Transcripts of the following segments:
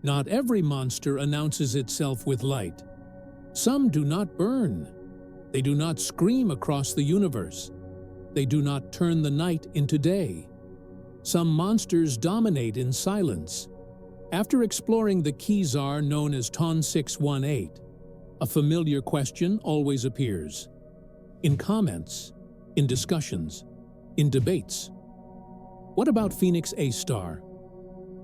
Not every monster announces itself with light. Some do not burn. They do not scream across the universe. They do not turn the night into day. Some monsters dominate in silence. After exploring the quasar known as TON 618, a familiar question always appears. In comments, in discussions, in debates. What about Phoenix A star?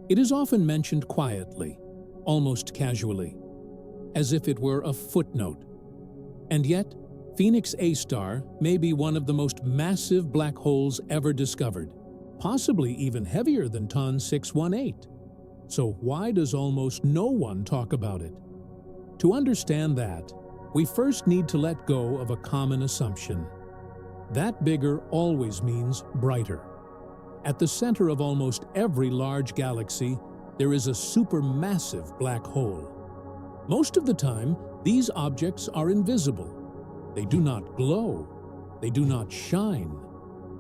It is often mentioned quietly, almost casually, as if it were a footnote. And yet, Phoenix A star may be one of the most massive black holes ever discovered, possibly even heavier than TON 618. So why does almost no one talk about it? To understand that, we first need to let go of a common assumption. That bigger always means brighter. At the center of almost every large galaxy, there is a supermassive black hole. Most of the time, these objects are invisible. They do not glow. They do not shine.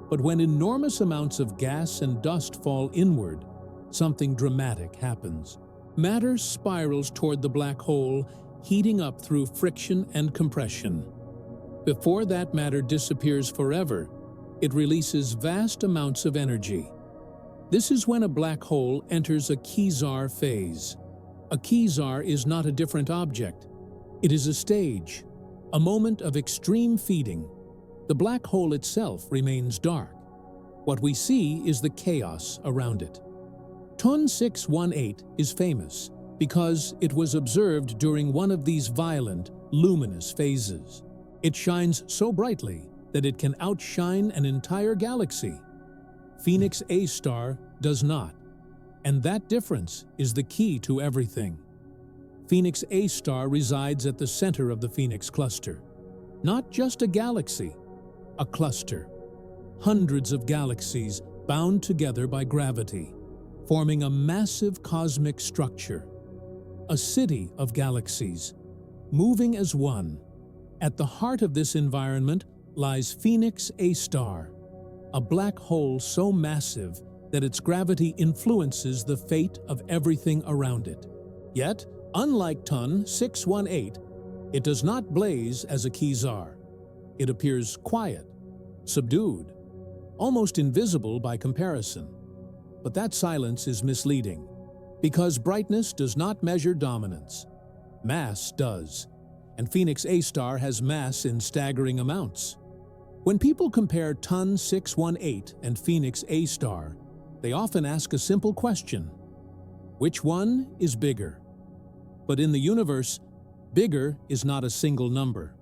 But when enormous amounts of gas and dust fall inward, something dramatic happens. Matter spirals toward the black hole, heating up through friction and compression. Before that matter disappears forever, it releases vast amounts of energy. This is when a black hole enters a quasar phase. A quasar is not a different object. It is a stage, a moment of extreme feeding. The black hole itself remains dark. What we see is the chaos around it. TON 618 is famous because it was observed during one of these violent, luminous phases. It shines so brightly that it can outshine an entire galaxy. Phoenix A star does not, and that difference is the key to everything. Phoenix A star resides at the center of the Phoenix cluster. Not just a galaxy, a cluster. Hundreds of galaxies bound together by gravity, forming a massive cosmic structure. A city of galaxies, moving as one. At the heart of this environment lies Phoenix A star, a black hole so massive that its gravity influences the fate of everything around it. Yet, unlike TON 618, it does not blaze as a quasar. It appears quiet, subdued, almost invisible by comparison. But that silence is misleading, because brightness does not measure dominance. Mass does, and Phoenix A star has mass in staggering amounts. When people compare TON 618 and Phoenix A star, they often ask a simple question: which one is bigger? But in the universe, bigger is not a single number.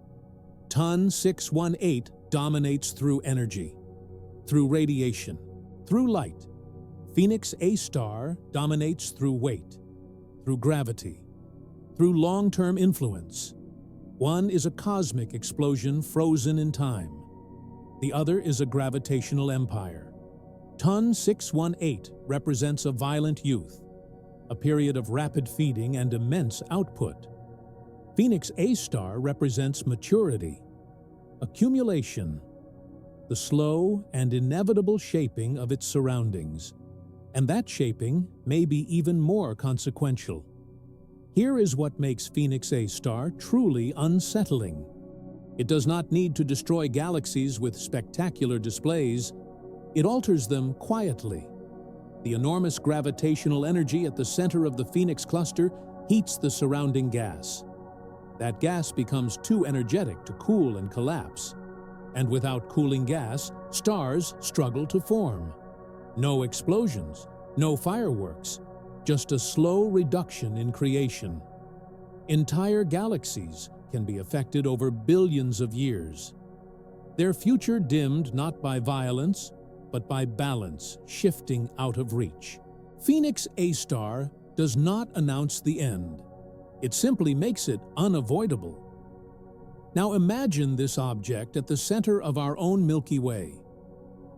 TON 618 dominates through energy, through radiation, through light. Phoenix A star dominates through weight, through gravity, through long-term influence. One is a cosmic explosion frozen in time. The other is a gravitational empire. TON 618 represents a violent youth, a period of rapid feeding and immense output. Phoenix A star represents maturity, accumulation, the slow and inevitable shaping of its surroundings. And that shaping may be even more consequential. Here is what makes Phoenix A star truly unsettling. It does not need to destroy galaxies with spectacular displays. It alters them quietly. The enormous gravitational energy at the center of the Phoenix cluster heats the surrounding gas. That gas becomes too energetic to cool and collapse. And without cooling gas, stars struggle to form. No explosions, no fireworks, just a slow reduction in creation. Entire galaxies can be affected over billions of years. Their future dimmed not by violence, but by balance shifting out of reach. Phoenix A star does not announce the end. It simply makes it unavoidable. Now imagine this object at the center of our own Milky Way.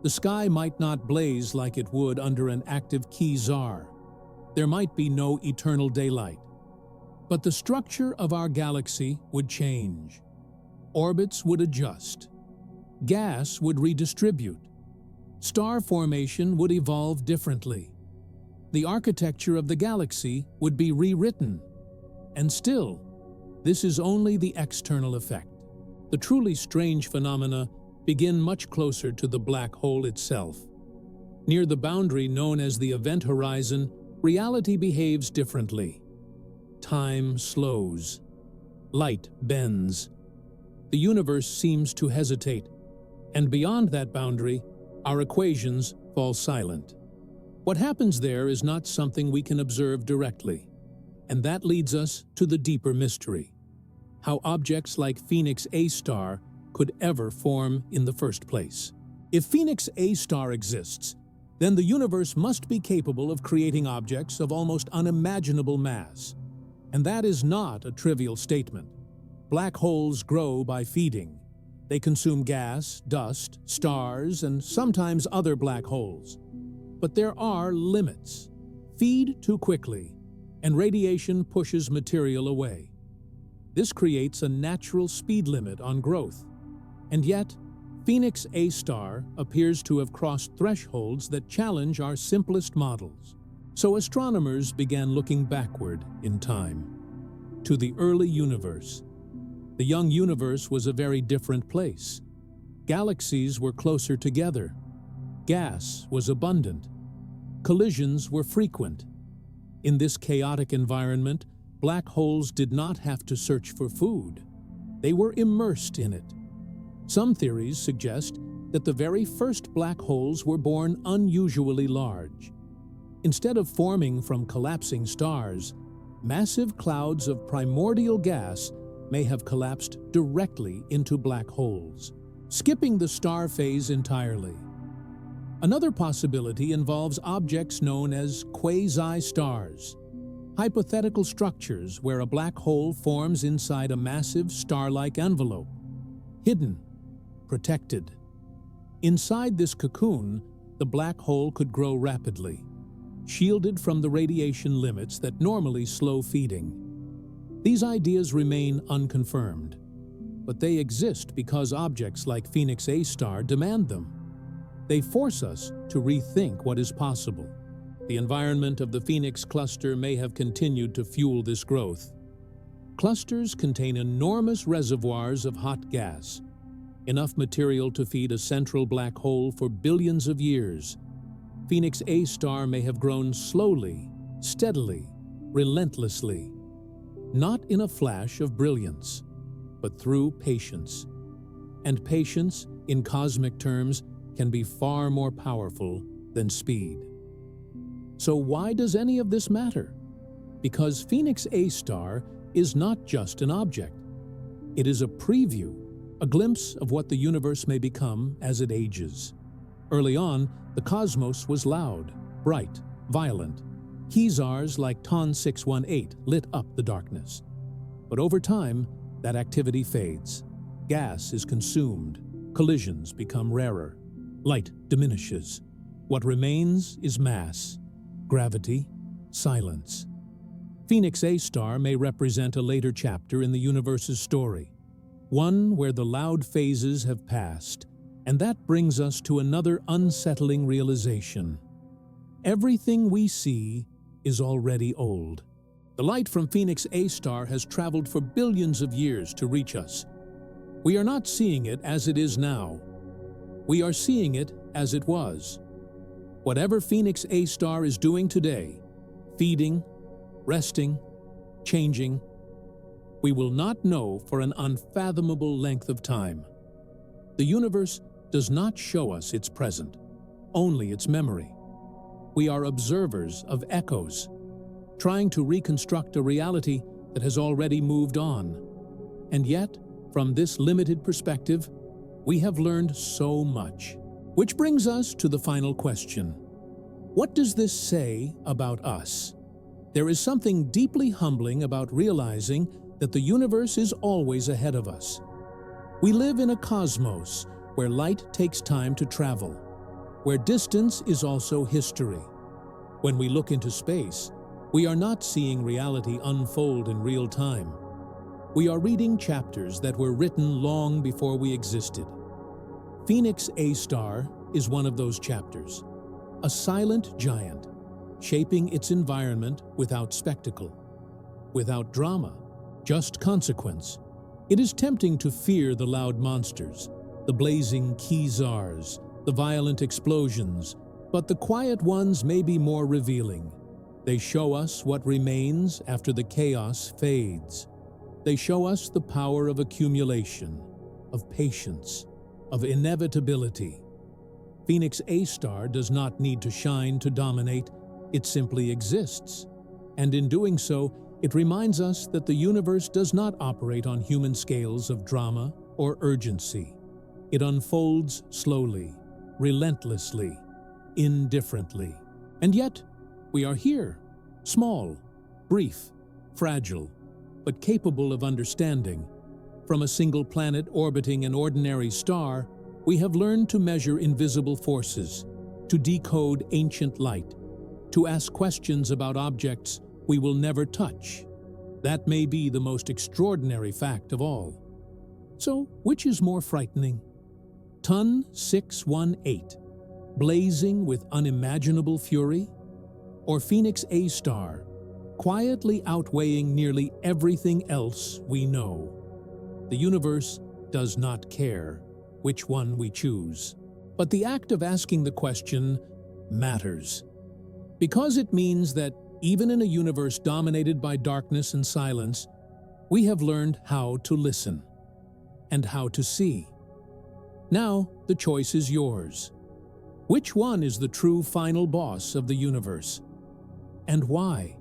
The sky might not blaze like it would under an active quasar. There might be no eternal daylight. But the structure of our galaxy would change. Orbits would adjust. Gas would redistribute. Star formation would evolve differently. the architecture of the galaxy would be rewritten. And still, this is only the external effect. The truly strange phenomena begin much closer to the black hole itself. Near the boundary known as the event horizon, reality behaves differently. Time slows. Light bends. The universe seems to hesitate. And beyond that boundary, our equations fall silent. What happens there is not something we can observe directly. And that leads us to the deeper mystery: how objects like Phoenix A star could ever form in the first place. If Phoenix A star exists, then the universe must be capable of creating objects of almost unimaginable mass. And that is not a trivial statement. Black holes grow by feeding. They consume gas, dust, stars, and sometimes other black holes. But there are limits. Feed too quickly, and radiation pushes material away. This creates a natural speed limit on growth. And yet, Phoenix A star appears to have crossed thresholds that challenge our simplest models. So astronomers began looking backward in time, to the early universe. The young universe was a very different place. Galaxies were closer together. Gas was abundant. Collisions were frequent. In this chaotic environment, black holes did not have to search for food. They were immersed in it. Some theories suggest that the very first black holes were born unusually large. Instead of forming from collapsing stars, massive clouds of primordial gas may have collapsed directly into black holes, skipping the star phase entirely. Another possibility involves objects known as quasi-stars, hypothetical structures where a black hole forms inside a massive star-like envelope, hidden, protected. Inside this cocoon, the black hole could grow rapidly, shielded from the radiation limits that normally slow feeding. These ideas remain unconfirmed, but they exist because objects like Phoenix A star demand them. They force us to rethink what is possible. The environment of the Phoenix cluster may have continued to fuel this growth. Clusters contain enormous reservoirs of hot gas, enough material to feed a central black hole for billions of years. Phoenix A star may have grown slowly, steadily, relentlessly, not in a flash of brilliance, but through patience. And patience, in cosmic terms, can be far more powerful than speed. So why does any of this matter? Because Phoenix A star is not just an object. It is a preview, a glimpse of what the universe may become as it ages. Early on, the cosmos was loud, bright, violent. Quasars like TON 618 lit up the darkness. But over time, that activity fades. Gas is consumed. Collisions become rarer. Light diminishes. What remains is mass, gravity, silence. Phoenix A star may represent a later chapter in the universe's story, one where the loud phases have passed, and that brings us to another unsettling realization. Everything we see is already old. The light from Phoenix A star has traveled for billions of years to reach us. We are not seeing it as it is now. We are seeing it as it was. Whatever Phoenix A star is doing today, feeding, resting, changing, we will not know for an unfathomable length of time. The universe does not show us its present, only its memory. We are observers of echoes, trying to reconstruct a reality that has already moved on. And yet, from this limited perspective, we have learned so much. Which brings us to the final question. What does this say about us? There is something deeply humbling about realizing that the universe is always ahead of us. We live in a cosmos where light takes time to travel, where distance is also history. When we look into space, we are not seeing reality unfold in real time. We are reading chapters that were written long before we existed. Phoenix A star is one of those chapters, a silent giant, shaping its environment without spectacle, without drama, just consequence. It is tempting to fear the loud monsters, the blazing quasars, the violent explosions, but the quiet ones may be more revealing. They show us what remains after the chaos fades. They show us the power of accumulation, of patience, of inevitability. Phoenix A star does not need to shine to dominate, it simply exists. And in doing so, it reminds us that the universe does not operate on human scales of drama or urgency. It unfolds slowly, relentlessly, indifferently. And yet, we are here, small, brief, fragile, but capable of understanding. From a single planet orbiting an ordinary star, we have learned to measure invisible forces, to decode ancient light, to ask questions about objects we will never touch. That may be the most extraordinary fact of all. So, which is more frightening? Ton 618, blazing with unimaginable fury? Or Phoenix A star, quietly outweighing nearly everything else we know? The universe does not care which one we choose. But the act of asking the question matters, because it means that even in a universe dominated by darkness and silence, we have learned how to listen and how to see. Now, the choice is yours. Which one is the true final boss of the universe? And why?